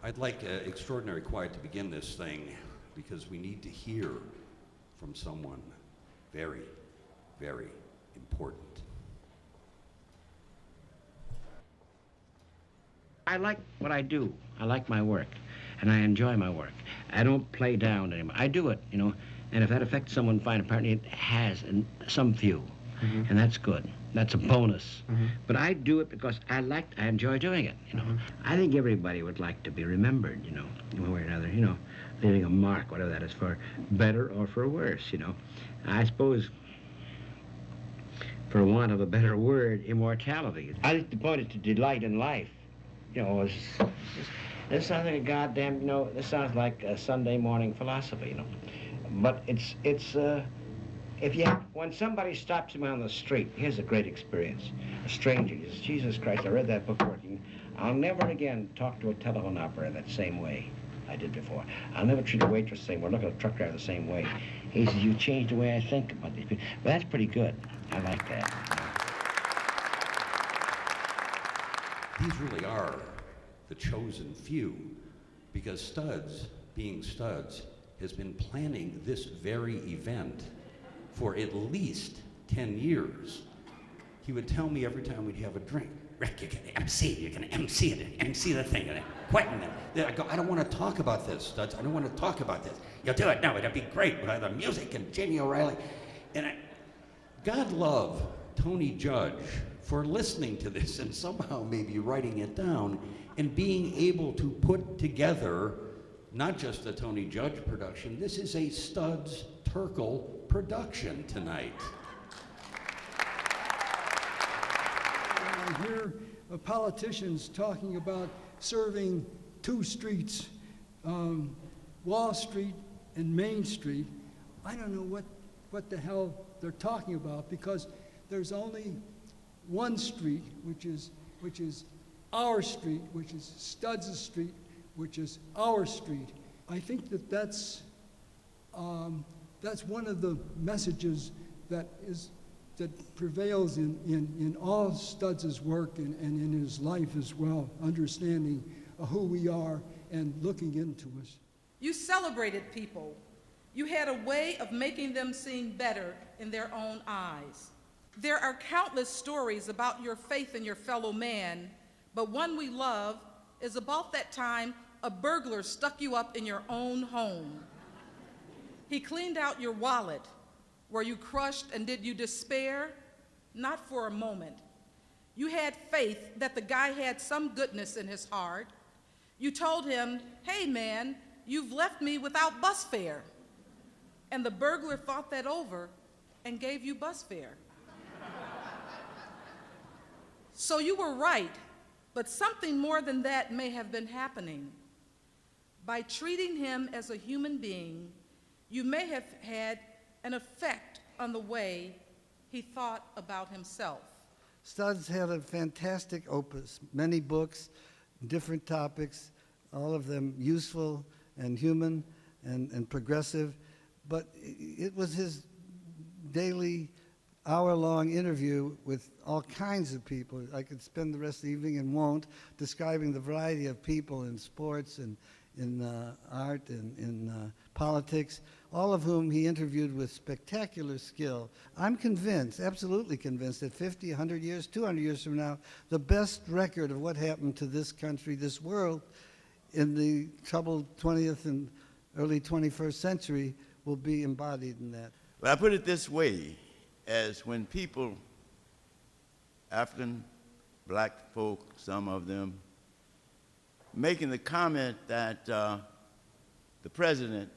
I'd like extraordinary quiet to begin this thing because we need to hear from someone very, very important. I like what I do. I like my work, and I enjoy my work. I don't play down anymore. I do it, you know, and if that affects someone fine, apparently it has in some few, and that's good. That's a bonus. But I do it because I enjoy doing it, you know. I think everybody would like to be remembered, you know, in one way or another, you know, leaving a mark, whatever that is, for better or for worse, you know. I suppose, for want of a better word, immortality. I think the point is to delight in life. You know, this sounds like a goddamn, you know, this sounds like a Sunday morning philosophy, you know. But when somebody stops me on the street, here's a great experience. A stranger says, Jesus Christ, I read that book working. I'll never again talk to a telephone operator that same way I did before. I'll never treat a waitress the same way, look at a truck driver the same way. He says, you changed the way I think about these people. But that's pretty good. I like that. These really are the chosen few, because Studs, being Studs, has been planning this very event for at least 10 years. He would tell me every time we'd have a drink, Rick, you're gonna MC it, MC the thing, quit. And I go, I don't want to talk about this, Studs, I don't want to talk about this. You'll do it, no, it'll be great with the music and Jamie O'Reilly. And God love Tony Judge for listening to this and somehow maybe writing it down and being able to put together not just a Tony Judge production, this is a Studs Terkel production tonight. I hear politicians talking about serving two streets, Wall Street and Main Street. I don't know what the hell they're talking about, because there's only one street, which is our street, which is Studs' street, which is our street. I think that's one of the messages that prevails in all Studs' work and in his life as well, understanding who we are and looking into us. You celebrated people. You had a way of making them seem better in their own eyes. There are countless stories about your faith in your fellow man, but one we love is about that time a burglar stuck you up in your own home. He cleaned out your wallet. Were you crushed, and did you despair? Not for a moment. You had faith that the guy had some goodness in his heart. You told him, hey man, you've left me without bus fare. And the burglar thought that over and gave you bus fare. So you were right, but something more than that may have been happening. By treating him as a human being, you may have had an effect on the way he thought about himself. Studs had a fantastic opus, many books, different topics, all of them useful and human and progressive, but it was his daily hour-long interview with all kinds of people. I could spend the rest of the evening and won't, describing the variety of people in sports and in art and in politics, all of whom he interviewed with spectacular skill. I'm convinced, absolutely convinced, that 50, 100 years, 200 years from now, the best record of what happened to this country, this world, in the troubled 20th and early 21st century will be embodied in that. Well, I put it this way, as when people, African, black folk, some of them, making the comment that the president,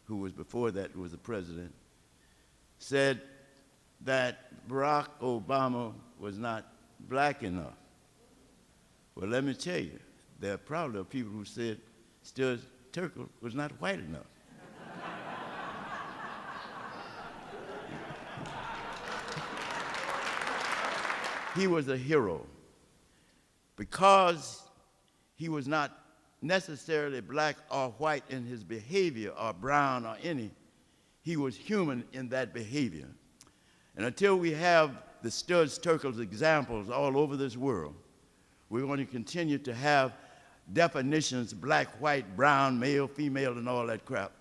who was before that was the president, said that Barack Obama was not black enough. Well, let me tell you, there are probably people who said Studs Terkel was not white enough. He was a hero because he was not necessarily black or white in his behavior or brown or any. He was human in that behavior. And until we have the Studs Terkel's examples all over this world, we're going to continue to have definitions, black, white, brown, male, female, and all that crap,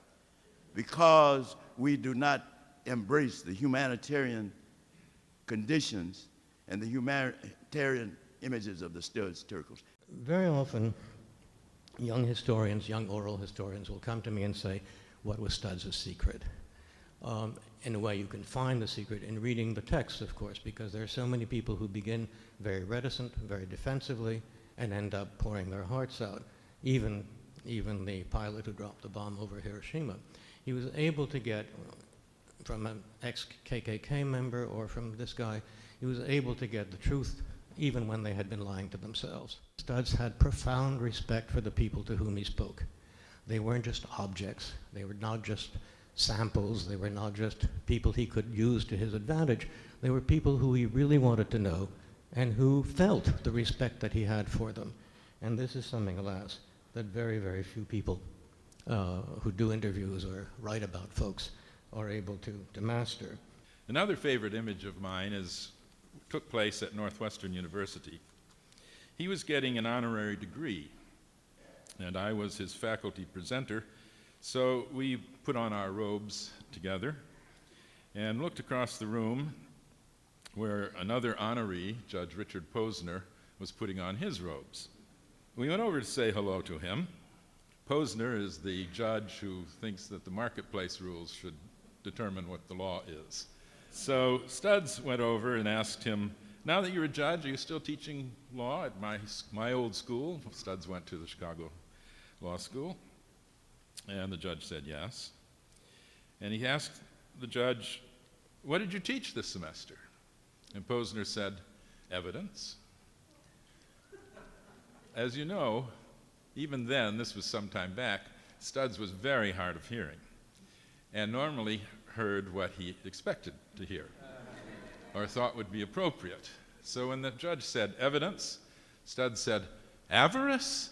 because we do not embrace the humanitarian conditions and the humanitarian images of the Studs Terkels. Very often, young historians, young oral historians will come to me and say, what was Studs' secret? In a way, you can find the secret in reading the text, of course, because there are so many people who begin very reticent, very defensively, and end up pouring their hearts out. Even the pilot who dropped the bomb over Hiroshima. He was able to get, from an ex-KKK member or from this guy, he was able to get the truth even when they had been lying to themselves. Studs had profound respect for the people to whom he spoke. They weren't just objects. They were not just samples. They were not just people he could use to his advantage. They were people who he really wanted to know and who felt the respect that he had for them. And this is something, alas, that very, very few people who do interviews or write about folks are able to master. Another favorite image of mine took place at Northwestern University. He was getting an honorary degree, and I was his faculty presenter, so we put on our robes together and looked across the room where another honoree, Judge Richard Posner, was putting on his robes. We went over to say hello to him. Posner is the judge who thinks that the marketplace rules should determine what the law is. So Studs went over and asked him, now that you're a judge, are you still teaching law at my old school? Studs went to the Chicago Law School, and the judge said yes. And he asked the judge, what did you teach this semester? And Posner said, evidence. As you know, even then, this was some time back, Studs was very hard of hearing and normally heard what he expected to hear or thought would be appropriate. So when the judge said evidence, Studs said, avarice?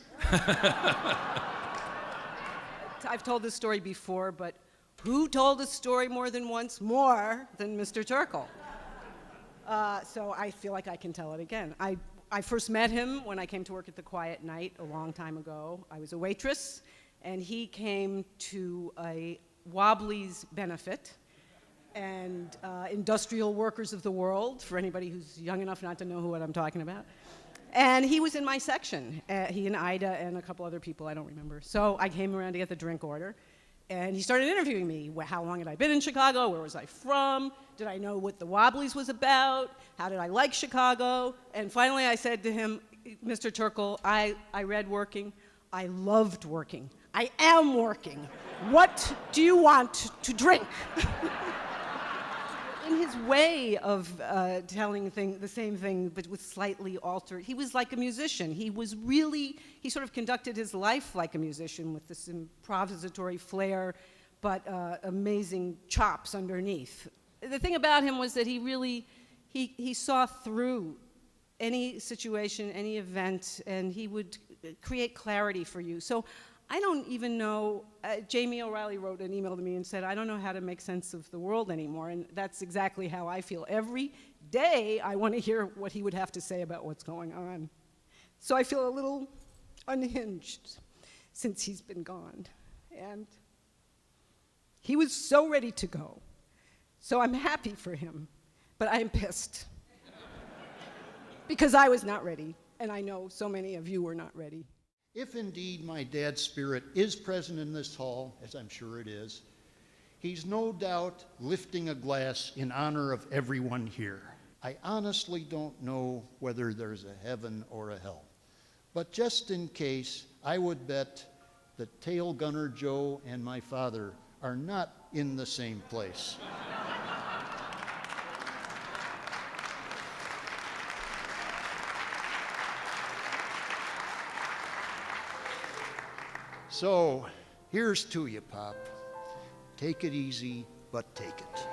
I've told this story before, but who told this story more than once more than Mr. Terkel? So I feel like I can tell it again. I first met him when I came to work at the Quiet Night a long time ago. I was a waitress, and he came to a Wobblies benefit, and Industrial Workers of the World, for anybody who's young enough not to know what I'm talking about. And he was in my section, he and Ida and a couple other people, I don't remember. So I came around to get the drink order, and he started interviewing me. How long had I been in Chicago? Where was I from? Did I know what the Wobblies was about? How did I like Chicago? And finally I said to him, Mr. Terkel, I read Working. I loved working. I am working. What do you want to drink? In his way of telling the same thing, but with slightly altered, he was like a musician. He sort of conducted his life like a musician with this improvisatory flair, but amazing chops underneath. The thing about him was that he saw through any situation, any event, and he would create clarity for you. So I don't even know, Jamie O'Reilly wrote an email to me and said, I don't know how to make sense of the world anymore, and that's exactly how I feel. Every day I want to hear what he would have to say about what's going on. So I feel a little unhinged since he's been gone. And he was so ready to go. So I'm happy for him, but I'm pissed. Because I was not ready, and I know so many of you were not ready. If indeed my dad's spirit is present in this hall, as I'm sure it is, he's no doubt lifting a glass in honor of everyone here. I honestly don't know whether there's a heaven or a hell. But just in case, I would bet that Tail Gunner Joe and my father are not in the same place. So, here's to you, Pop. Take it easy, but take it.